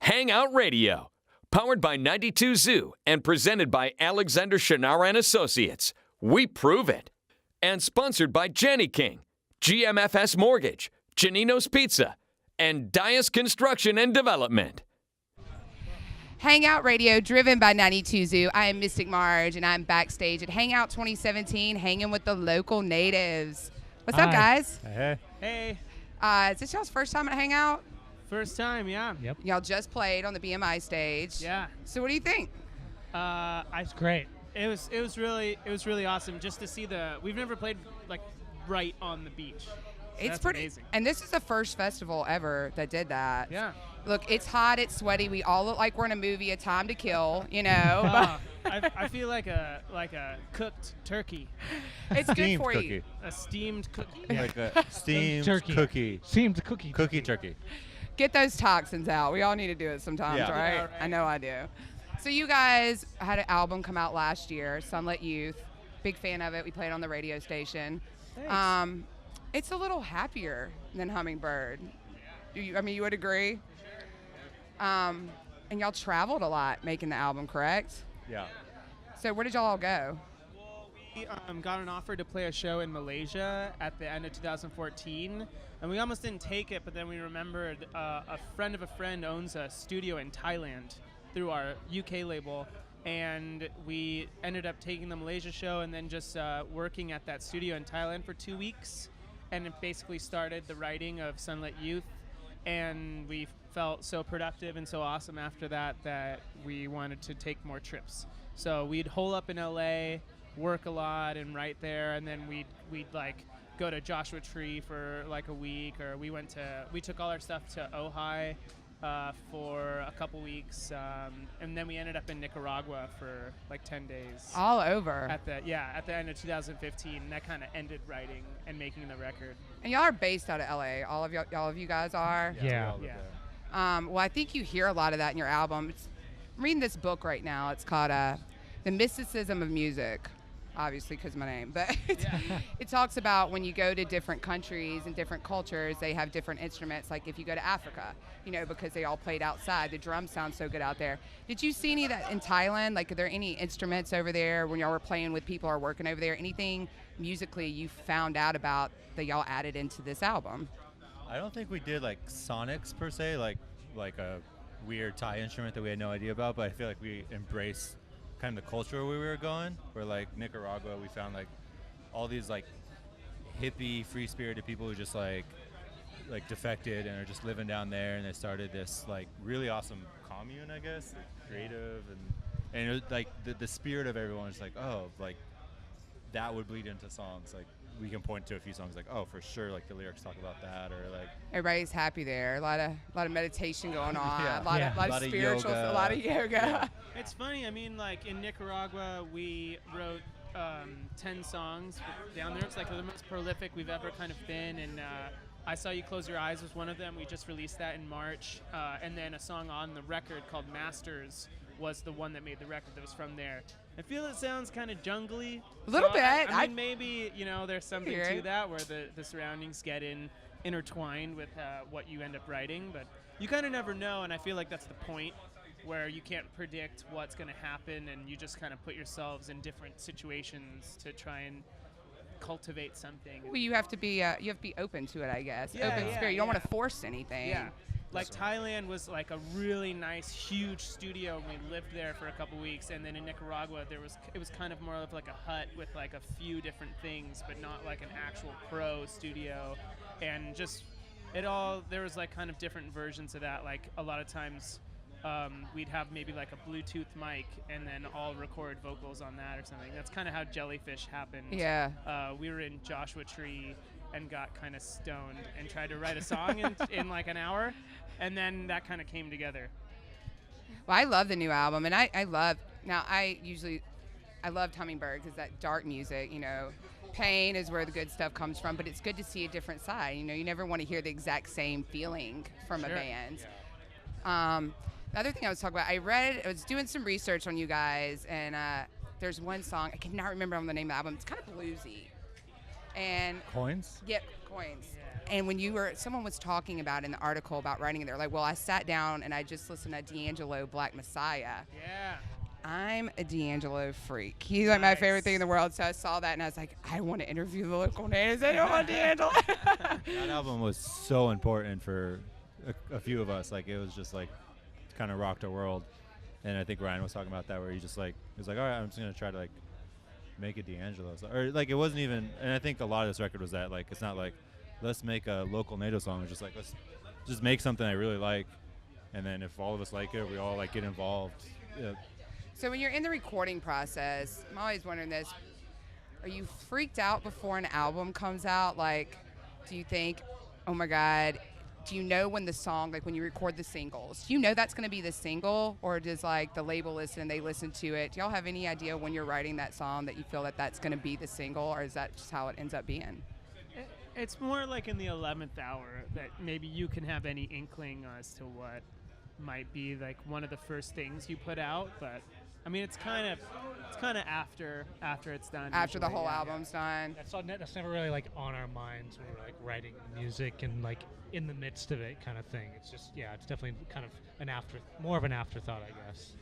Hangout Radio, powered by 92 Zoo and presented by Alexander Shannara and Associates. We prove it. And sponsored by Jenny King, GMFS Mortgage, Janino's Pizza, and Dias Construction and Development. Hangout Radio, driven by 92 Zoo. I am Mystic Marge, and I'm backstage at Hangout 2017, hanging with the local natives. What's up, guys? Hey. Hey. Is this y'all's first time at Hangout? First time, yeah. Yep. Y'all just played on the BMI stage. Yeah. So what do you think? It's great. It was really awesome just to see we've never played like right on the beach. So It's that's pretty amazing. And this is the first festival ever that did that. Yeah. Look, it's hot, it's sweaty. We all look like we're in a movie, A Time to Kill, you know. I feel like a cooked turkey, It's good Steamed for cookie. you. a steamed cookie. Like a steamed Turkey. cookie. Steamed cookie. Cookie turkey. Get those toxins out. We all need to do it sometimes, Yeah. right? Yeah, right. I know I do. So you guys had an album come out last year, Sunlit Youth. Big fan of it. We played on the radio station. Thanks. It's a little happier than Hummingbird. You would agree? And y'all traveled a lot making the album, correct? Yeah. So where did y'all all go? We got an offer to play a show in Malaysia at the end of 2014, and we almost didn't take it, but then we remembered a friend of a friend owns a studio in Thailand through our UK label, and we ended up taking the Malaysia show and then just working at that studio in Thailand for 2 weeks, and it basically started the writing of Sunlit Youth, and we felt so productive and so awesome after that we wanted to take more trips. So we'd hole up in LA, work a lot and write there, and then we'd like go to Joshua Tree for like a week, or we took all our stuff to Ojai for a couple weeks, and then we ended up in Nicaragua for like 10 days. All over. At the end of 2015, and that kind of ended writing and making the record. And y'all are based out of LA. All of you guys are. Yeah. Well, I think you hear a lot of that in your album. I'm reading this book right now. It's called The Mysticism of Music, obviously because of my name. But it talks about when you go to different countries and different cultures, they have different instruments. Like if you go to Africa, because they all played outside, the drums sound so good out there. Did you see any of that in Thailand? Like, are there any instruments over there when y'all were playing with people or working over there? Anything musically you found out about that y'all added into this album? I don't think we did like sonics per se, like a weird Thai instrument that we had no idea about, but I feel like we embraced kind of the culture where we were going. Where like Nicaragua, we found like all these like hippie, free-spirited people who just like defected and are just living down there, and they started this like really awesome commune, I guess, like, creative and it was, like the spirit of everyone is like, oh, like that would bleed into songs. Like we can point to a few songs like, oh, for sure, like the lyrics talk about that, or like Everybody's happy there. A lot of meditation going on. Yeah. A lot of spiritual, yoga. a lot of yoga. Yeah. It's funny. I mean, like in Nicaragua, we wrote 10 songs down there. It's like the most prolific we've ever kind of been. And I Saw You Close Your Eyes was one of them. We just released that in March. And then a song on the record called Masters was the one that made the record that was from there. I feel it sounds kind of jungly. A little bit. I mean, maybe, there's something hear to it. that where the surroundings get intertwined with what you end up writing. But you kind of never know, and I feel like that's the point, where you can't predict what's going to happen, and you just kind of put yourselves in different situations to try and cultivate something. Well, you have to be open to it, I guess. Yeah, Open yeah, spirit. You don't want yeah. to force anything. Yeah. Like Thailand was like a really nice, huge studio, and we lived there for a couple weeks. And then in Nicaragua, it was kind of more of like a hut with like a few different things, but not like an actual pro studio. And just there was like kind of different versions of that. Like a lot of times we'd have maybe like a Bluetooth mic and then all record vocals on that or something. That's kind of how Jellyfish happened. Yeah. We were in Joshua Tree and got kind of stoned and tried to write a song in like an hour, and then that kind of came together. Well, I love the new album, and I loved Hummingbird because that dark music, Pain is where the good stuff comes from, but it's good to see a different side. You never want to hear the exact same feeling from a Sure. band. The other thing I was talking about, I was doing some research on you guys, and there's one song, I cannot remember the name of the album, it's kind of bluesy. And coins. Yep, Coins. Yeah. And when someone was talking about in the article about writing, they're like, well, I sat down and I just listened to D'Angelo, Black Messiah. Yeah. I'm a D'Angelo freak. He's like my favorite thing in the world. So I saw that and I was like, I want to interview the local natives. I don't want D'Angelo. That album was so important for a few of us. Like, it was just like kind of rocked our world. And I think Ryan was talking about that, where he was like, all right, I'm just gonna try to like make a D'Angelo, or like it wasn't even. And I think a lot of this record was that, like, it's not like let's make a local native song. It's just like let's just make something I really like, and then if all of us like it, we all like get involved. Yeah. So when you're in the recording process, I'm always wondering this: are you freaked out before an album comes out? Like, do you think, oh my God? Do you know when the song, like when you record the singles, do you know that's going to be the single, or does like the label listen and they listen to it? Do y'all have any idea when you're writing that song that you feel that that's going to be the single, or is that just how it ends up being? It's more like in the 11th hour that maybe you can have any inkling as to what might be like one of the first things you put out, but I mean it's kind of after it's done. After the usually, whole yeah. album's done. That's never really like on our minds when we're like writing music and like in the midst of it kind of thing. It's just it's definitely kind of more of an afterthought, I guess.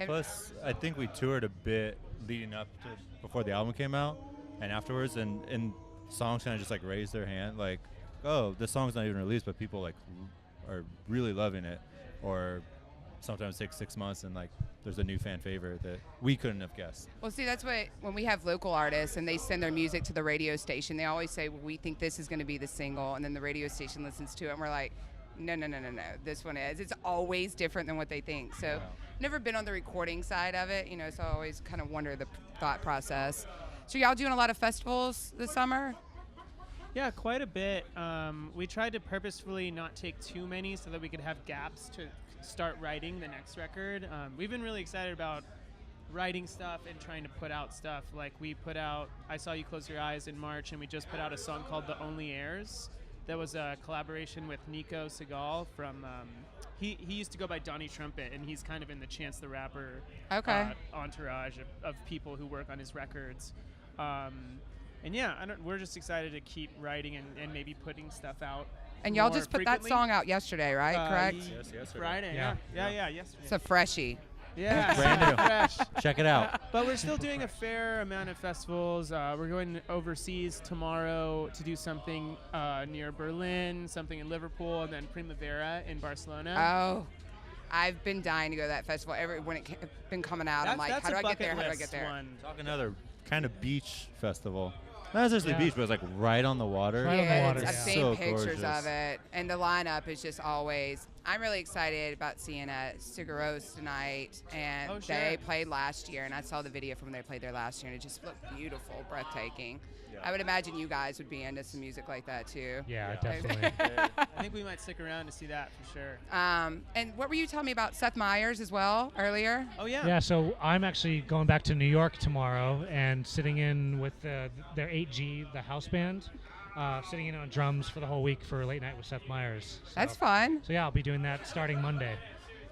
Plus, I think we toured a bit leading up to before the album came out, and afterwards, and songs kind of just like raised their hand, like, oh, this song's not even released, but people like are really loving it, or sometimes it takes 6 months and like there's a new fan favorite that we couldn't have guessed. Well, see, that's what, when we have local artists and they send their music to the radio station, they always say, well, we think this is going to be the single, and then the radio station listens to it and we're like, no, this one is. It's always different than what they think. So never been on the recording side of it, so I always kind of wonder the thought process. So y'all doing a lot of festivals this summer? Yeah, quite a bit. We tried to purposefully not take too many so that we could have gaps to start writing the next record. We've been really excited about writing stuff and trying to put out stuff. Like we put out I Saw You Close Your Eyes in March, and we just put out a song called The Only Heirs. That was a collaboration with Nico Segal from, he used to go by Donnie Trumpet, and he's kind of in the Chance the Rapper entourage of people who work on his records. And yeah, we're just excited to keep writing and maybe putting stuff out. And y'all just put frequently. that song out yesterday, right? Correct? Yes, yesterday. Friday, yeah, yesterday. It's a freshie. Yeah, Brand new. fresh. Check it out. But we're still doing a fair amount of festivals. We're going overseas tomorrow to do something near Berlin, something in Liverpool, and then Primavera in Barcelona. Oh, I've been dying to go to that festival. When it's been coming out, I'm like, how do I get there? How do I get there? Talk another kind of beach festival. Not necessarily beach, but it's like right on the water. Right on the water, I've seen So pictures gorgeous. of it, and the lineup is just always. I'm really excited about seeing Cigaros tonight, and Oh, they sure. played last year, and I saw the video from when they played there last year, and it just looked beautiful, breathtaking. Yeah. I would imagine you guys would be into some music like that too. Yeah, Yeah. definitely. I think we might stick around to see that for sure. And what were you telling me about Seth Meyers as well earlier? Oh yeah. Yeah, so I'm actually going back to New York tomorrow and sitting in with their 8G, the house band, sitting in on drums for the whole week for Late Night with Seth Meyers. So, That's fun. So yeah, I'll be doing that starting Monday.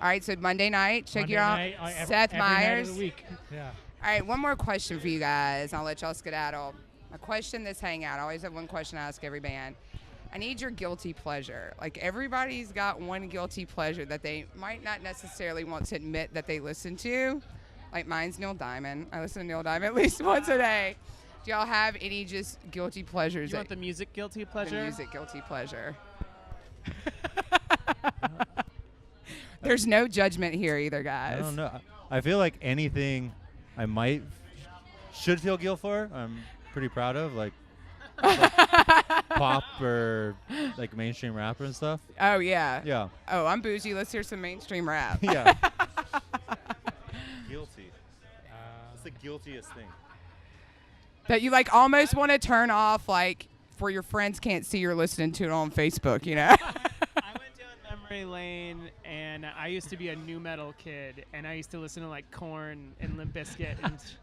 All right, so Monday night, check Monday you out. night, Seth every night Meyers. of the week. Yeah. All right, one more question for you guys. I'll let y'all skedaddle. A question this hangout. I always have one question I ask every band. I need your guilty pleasure. Like, everybody's got one guilty pleasure that they might not necessarily want to admit that they listen to. Like, mine's Neil Diamond. I listen to Neil Diamond at least once a day. Do y'all have any just guilty pleasures? You want the music guilty pleasure? The music guilty pleasure. There's no judgment here either, guys. I don't know. I feel like anything I should feel guilt for, I'm pretty proud of, like pop or like mainstream rap and stuff. Oh, yeah. Yeah. Oh, I'm bougie. Let's hear some mainstream rap. Yeah. Guilty. What's the guiltiest thing? That you like almost want to turn off, like, where your friends can't see you're listening to it on Facebook, you know? I went down memory lane, and I used to be a nu metal kid, and I used to listen to like Korn and Limp Bizkit.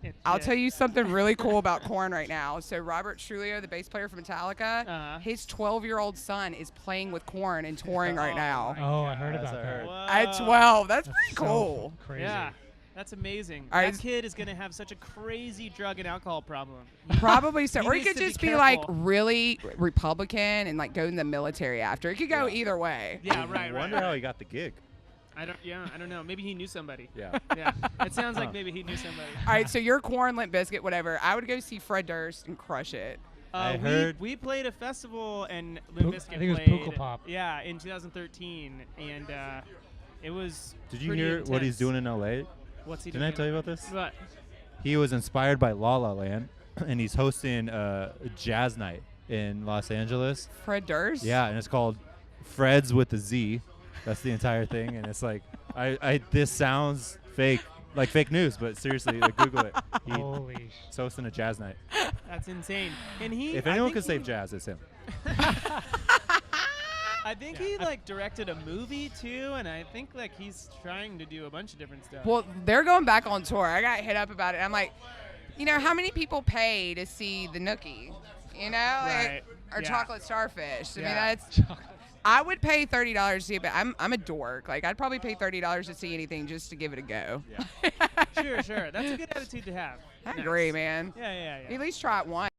And I'll tell you something really cool about Korn right now. So Robert Trujillo, the bass player from Metallica, his 12-year-old son is playing with Korn and touring right now. Oh, I heard Yes, about I that. heard. At 12. That's pretty So cool. crazy. Yeah, That's amazing. All right. That kid is gonna have such a crazy drug and alcohol problem. Probably so. He Or he needs could to be just be like careful. really Republican and like go in the military after. It could go either way. Yeah, I right. wonder how he got the gig. I don't know. Maybe he knew somebody. Yeah. Yeah. It sounds like maybe he knew somebody. All right, so your corn, Limp Bizkit, whatever. I would go see Fred Durst and crush it. I heard- we played a festival and Limp Bizkit I think it was played. Pukkelpop. Yeah, in 2013, and it was. Did you pretty hear what he's intense. doing in LA? What's he Didn't doing? I tell you about this? What? He was inspired by La La Land, and he's hosting a jazz night in Los Angeles. Fred Durst? Yeah, and it's called Fred's with a Z. That's the entire thing, and it's like, this sounds fake, like fake news, but seriously, like, Google it. Holy He's hosting a jazz night. That's insane. And he. If I anyone think could save he- jazz, it's him. I think he like directed a movie too, and I think like he's trying to do a bunch of different stuff. Well, they're going back on tour. I got hit up about it. I'm like, you know, how many people pay to see the Nookie? You know? Right. Or Yeah. Chocolate Starfish. I mean, Yeah. that's. I would pay $30 to see it, but I'm a dork. Like, I'd probably pay $30 to see anything just to give it a go. Sure. That's a good attitude to have. I Nice. agree, man. Yeah. At least try it once.